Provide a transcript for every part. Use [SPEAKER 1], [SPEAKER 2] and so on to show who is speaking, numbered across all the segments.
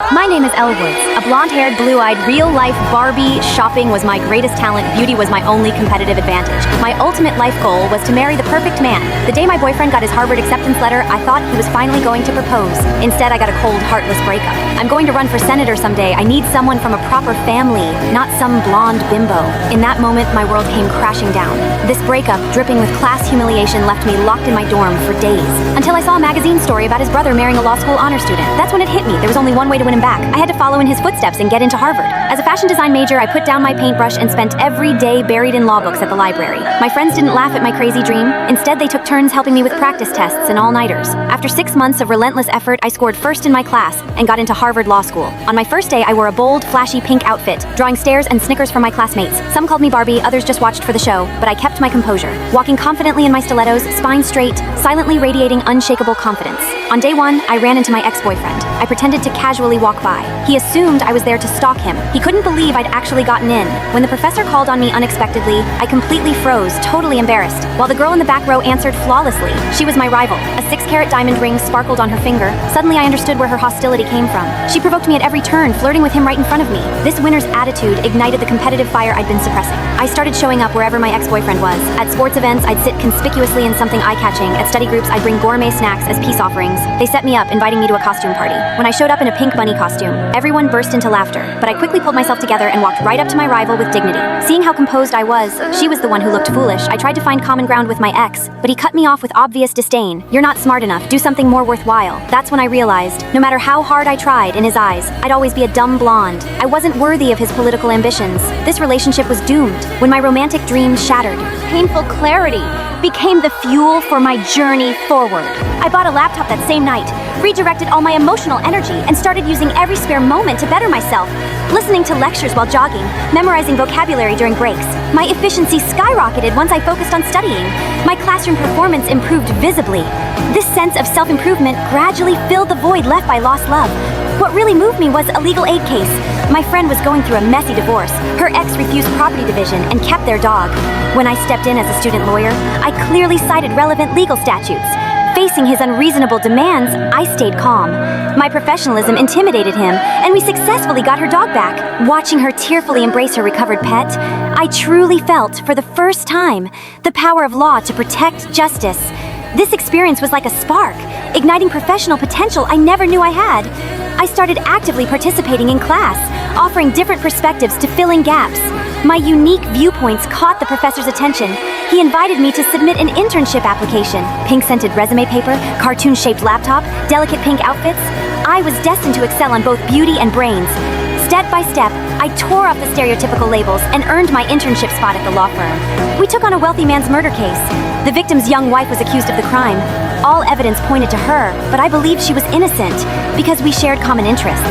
[SPEAKER 1] My name is Elle Woods, a blonde-haired, blue-eyed, real-life Barbie. Shopping was my greatest talent, beauty was my only competitive advantage. My ultimate life goal was to marry the perfect man. The day my boyfriend got his Harvard acceptance letter, I thought he was finally going to propose. Instead, I got a cold, heartless breakup. I'm going to run for senator someday. I need someone from a proper family, not some blonde bimbo. In that moment, my world came crashing down. This breakup, dripping with class humiliation, left me locked in my dorm for days. Until I saw a magazine story about his brother marrying a law school honor student. That's when it hit me. There was only one way to win him back. I had to follow in his footsteps and get into Harvard. As a fashion design major, I put down my paintbrush and spent every day buried in law books at the library. My friends didn't laugh at my crazy dream. Instead, they took turns helping me with practice tests and all-nighters. After 6 months of relentless effort, I scored first in my class and got into Harvard Law School. On my first day, I wore a bold, flashy pink outfit, drawing stares and snickers from my classmates. Some called me Barbie, others just watched for the show, but I kept my composure, walking confidently in my stilettos, spine straight, silently radiating unshakable confidence. On day 1, I ran into my ex-boyfriend. I pretended to casually walk by. He assumed I was there to stalk him. He couldn't believe I'd actually gotten in. When the professor called on me unexpectedly, I completely froze, totally embarrassed, while the girl in the back row answered flawlessly. She was my rival. A 6-carat diamond ring sparkled on her finger. Suddenly I understood where her hostility came from. She provoked me at every turn, flirting with him right in front of me. This winner's attitude ignited the competitive fire I'd been suppressing. I started showing up wherever my ex-boyfriend was. At sports events, I'd sit conspicuously in something eye-catching. At study groups, I'd bring gourmet snacks as peace offerings. They set me up, inviting me to a costume party. When I showed up in a pink bunny costume, everyone burst into laughter, but I quickly pulled myself together and walked right up to my rival with dignity. Seeing how composed I was, she was the one who looked foolish. I tried to find common ground with my ex, but he cut me off with obvious disdain. "You're not smart enough, do something more worthwhile." That's when I realized, no matter how hard I tried, in his eyes, I'd always be a dumb blonde. I wasn't worthy of his political ambitions. This relationship was doomed. When my romantic dreams shattered, painful clarity became the fuel for my journey forward. I bought a laptop that same night, redirected all my emotional energy, and started using every spare moment to better myself. Listening to lectures while jogging, memorizing vocabulary during breaks. My efficiency skyrocketed once I focused on studying. My classroom performance improved visibly. This sense of self-improvement gradually filled the void left by lost love. What really moved me was a legal aid case. My friend was going through a messy divorce. Her ex refused property division and kept their dog. When I stepped in as a student lawyer, I clearly cited relevant legal statutes. Facing his unreasonable demands, I stayed calm. My professionalism intimidated him, and we successfully got her dog back. Watching her tearfully embrace her recovered pet, I truly felt, for the first time, the power of law to protect justice. This experience was like a spark, igniting professional potential I never knew I had. I started actively participating in class, offering different perspectives to fill in gaps. My unique viewpoints caught the professor's attention. He invited me to submit an internship application. Pink-scented resume paper, cartoon-shaped laptop, delicate pink outfits. I was destined to excel on both beauty and brains. Step by step, I tore off the stereotypical labels and earned my internship spot at the law firm. We took on a wealthy man's murder case. The victim's young wife was accused of the crime. All evidence pointed to her, but I believed she was innocent because we shared common interests.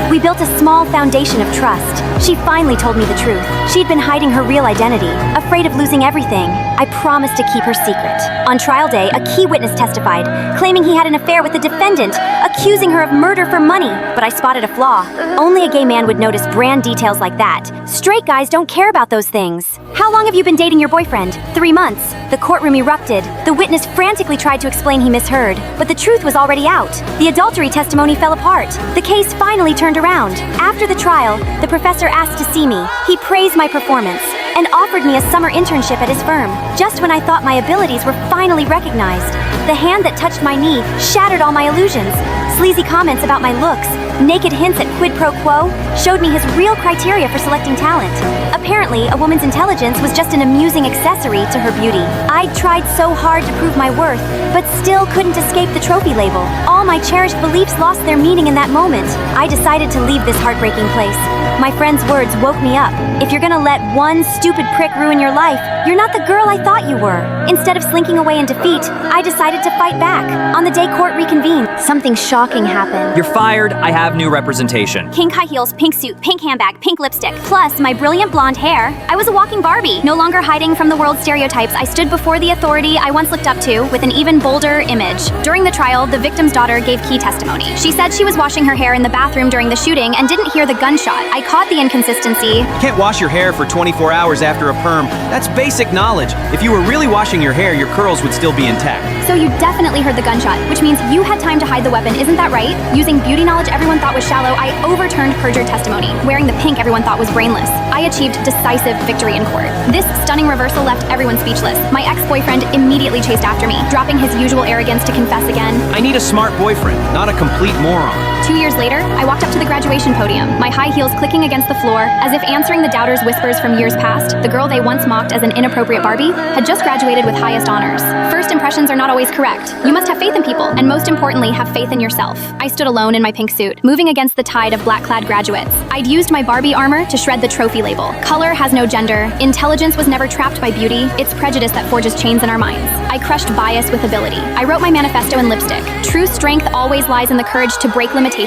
[SPEAKER 1] We built a small foundation of trust. She finally told me the truth. She'd been hiding her real identity, afraid of losing everything. I promised to keep her secret. On trial day, a key witness testified, claiming he had an affair with the defendant, accusing her of murder for money. But I spotted a flaw. Only a gay man would notice brand details like that. Straight guys don't care about those things. "How long have you been dating your boyfriend?" 3 months. The courtroom erupted. The witness frantically tried to explain he misheard, but the truth was already out. The adultery testimony fell apart. The case finally turned around. After the trial, the professor asked to see me. He praised my performance and offered me a summer internship at his firm, just when I thought my abilities were finally recognized. The hand that touched my knee shattered all my illusions. Sleazy comments about my looks, naked hints at quid pro quo, showed me his real criteria for selecting talent. Apparently, a woman's intelligence was just an amusing accessory to her beauty. I'd tried so hard to prove my worth, but still couldn't escape the trophy label. All my cherished beliefs lost their meaning in that moment. I decided to leave this heartbreaking place. My friend's words woke me up. If you're gonna let one stupid prick ruin your life, you're not the girl I thought you were. Instead of slinking away in defeat, I decided to fight back. On the day court reconvened, something shocking happened.
[SPEAKER 2] You're fired. I have new representation.
[SPEAKER 1] Pink high heels, pink suit, pink handbag, pink lipstick, plus my brilliant blonde hair. I was a walking Barbie. No longer hiding from the world's stereotypes, I stood before the authority I once looked up to with an even bolder image. During the trial, the victim's daughter gave key testimony. She said she was washing her hair in the bathroom during the shooting and didn't hear the gunshot. I caught the inconsistency.
[SPEAKER 3] Can't wash your hair for 24 hours after a perm. That's basic basic knowledge. If you were really washing your hair, your curls would still be intact.
[SPEAKER 1] So you definitely heard the gunshot, which means you had time to hide the weapon, isn't that right? Using beauty knowledge everyone thought was shallow, I overturned perjured testimony. Wearing the pink everyone thought was brainless, I achieved decisive victory in court. This stunning reversal left everyone speechless. My ex-boyfriend immediately chased after me, dropping his usual arrogance to confess again.
[SPEAKER 3] I need a smart boyfriend, not a complete moron.
[SPEAKER 1] 2 years later, I walked up to the graduation podium, my high heels clicking against the floor, as if answering the doubters' whispers from years past. The girl they once mocked as an inappropriate Barbie had just graduated with highest honors. First impressions are not always correct. You must have faith in people, and most importantly, have faith in yourself. I stood alone in my pink suit, moving against the tide of black-clad graduates. I'd used my Barbie armor to shred the trophy label. Color has no gender. Intelligence was never trapped by beauty. It's prejudice that forges chains in our minds. I crushed bias with ability. I wrote my manifesto in lipstick. True strength always lies in the courage to break limitations.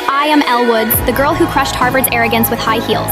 [SPEAKER 1] I am Elle Woods, the girl who crushed Harvard's arrogance with high heels.